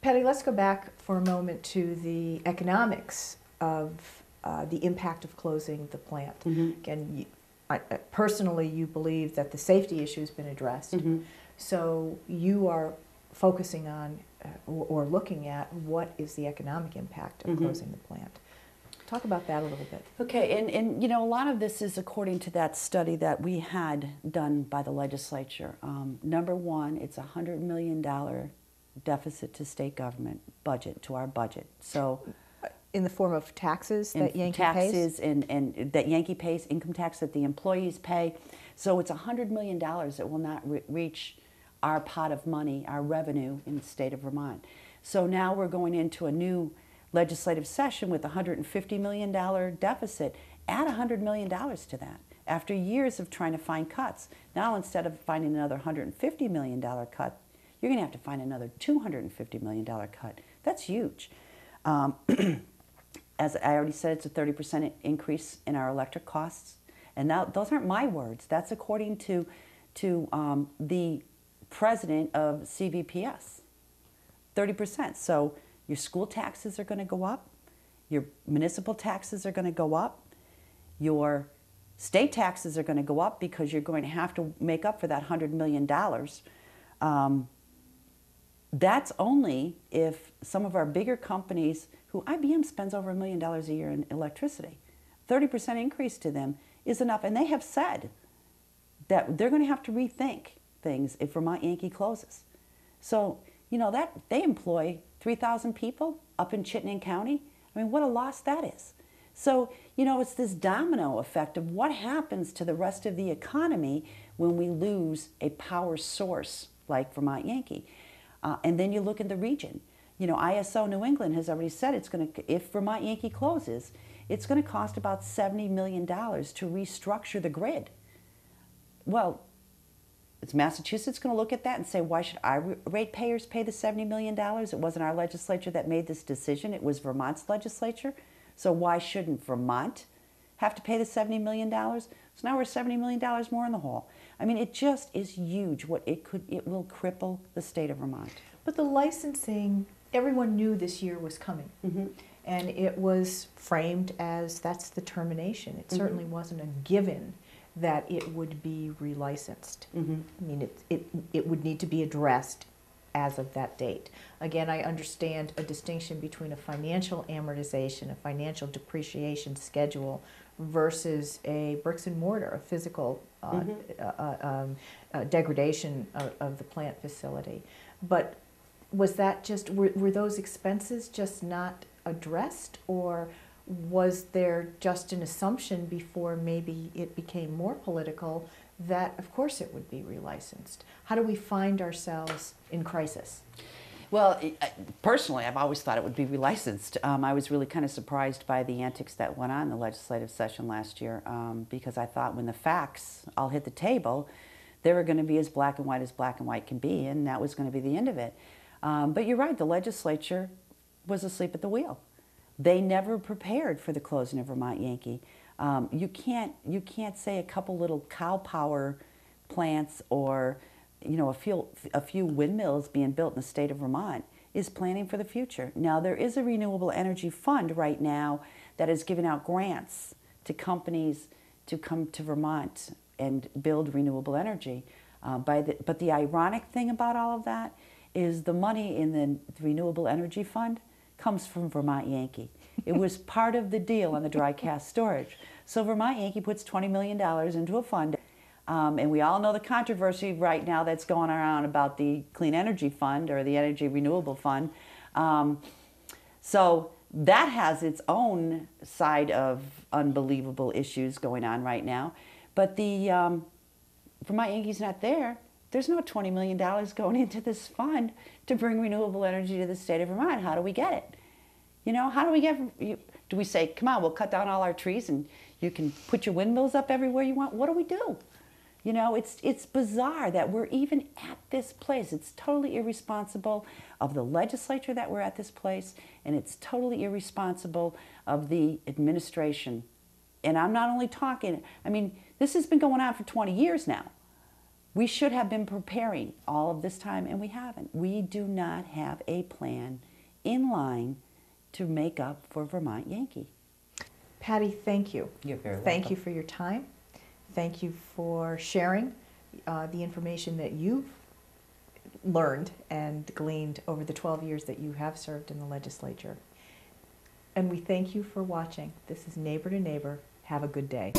Patty, let's go back for a moment to the economics of the impact of closing the plant. Again, personally, you believe that the safety issue has been addressed. So you are focusing on or looking at what is the economic impact of closing the plant. Talk about that a little bit. Okay, and you know, a lot of this is according to that study that we had done by the legislature. Number one, it's a $100 million deficit to state government budget, to our budget. So, in the form of taxes that Yankee taxes pays? and that Yankee pays, income tax that the employees pay. So it's $100 million that will not reach our pot of money, our revenue in the state of Vermont. So now we're going into a new legislative session with a $150 million deficit. Add $100 million to that. After years of trying to find cuts, now instead of finding another $150 million cut, you're going to have to find another $250 million cut. That's huge. As I already said, it's a 30% increase in our electric costs. And now, those aren't my words. That's according to the president of CVPS. 30%. So your school taxes are going to go up. Your municipal taxes are going to go up. Your state taxes are going to go up because you're going to have to make up for that $100 million. That's only if some of our bigger companies, who IBM spends over $1 million a year in electricity, 30% increase to them is enough. And they have said that they're going to have to rethink things if Vermont Yankee closes. So, you know, that they employ 3,000 people up in Chittenden County. I mean, what a loss that is. So, you know, it's this domino effect of what happens to the rest of the economy when we lose a power source like Vermont Yankee. And then you look at the region. You know, ISO New England has already said it's going to, if Vermont Yankee closes, it's going to cost about $70 million to restructure the grid. Well, is Massachusetts going to look at that and say, why should our ratepayers pay the $70 million? It wasn't our legislature that made this decision. It was Vermont's legislature. So why shouldn't Vermont have to pay the $70 million? So now we're $70 million more in the hole. I mean, it just is huge. It will cripple the state of Vermont. But the licensing, everyone knew this year was coming. And it was framed as that's the termination. It certainly wasn't a given that it would be relicensed. I mean, it would need to be addressed as of that date. Again, I understand a distinction between a financial amortization, a financial depreciation schedule, versus a bricks and mortar, a physical degradation of the plant facility. But was that just, were those expenses just not addressed, or was there just an assumption before maybe it became more political that of course it would be relicensed? How do we find ourselves in crisis? Well, personally, I've always thought it would be relicensed. I was really kind of surprised by the antics that went on in the legislative session last year because I thought when the facts all hit the table, they were going to be as black and white can be, and that was going to be the end of it. But you're right, the legislature was asleep at the wheel. They never prepared for the closing of Vermont Yankee. You can't say a couple little cow power plants or a few windmills being built in the state of Vermont is planning for the future. Now, there is a renewable energy fund right now that is giving out grants to companies to come to Vermont and build renewable energy. But the ironic thing about all of that is the money in the renewable energy fund comes from Vermont Yankee. It was part of the deal on the dry cask storage. So Vermont Yankee puts $20 million into a fund. And we all know the controversy right now that's going around about the Clean Energy Fund or the Energy Renewable Fund. So that has its own side of unbelievable issues going on right now. But the Vermont Yankee's not there. There's no $20 million going into this fund to bring renewable energy to the state of Vermont. How do we get it? You know, how do we get, do we say, come on, we'll cut down all our trees and you can put your windmills up everywhere you want? What do we do? You know, it's bizarre that we're even at this place. It's totally irresponsible of the legislature that we're at this place, and it's totally irresponsible of the administration. And I'm not only talking, I mean, this has been going on for 20 years now. We should have been preparing all of this time, and we haven't. We do not have a plan in line to make up for Vermont Yankee. Patty, thank you. You're very welcome. Thank you for your time. Thank you for sharing the information that you've learned and gleaned over the 12 years that you have served in the legislature. And we thank you for watching. This is Neighbor to Neighbor. Have a good day.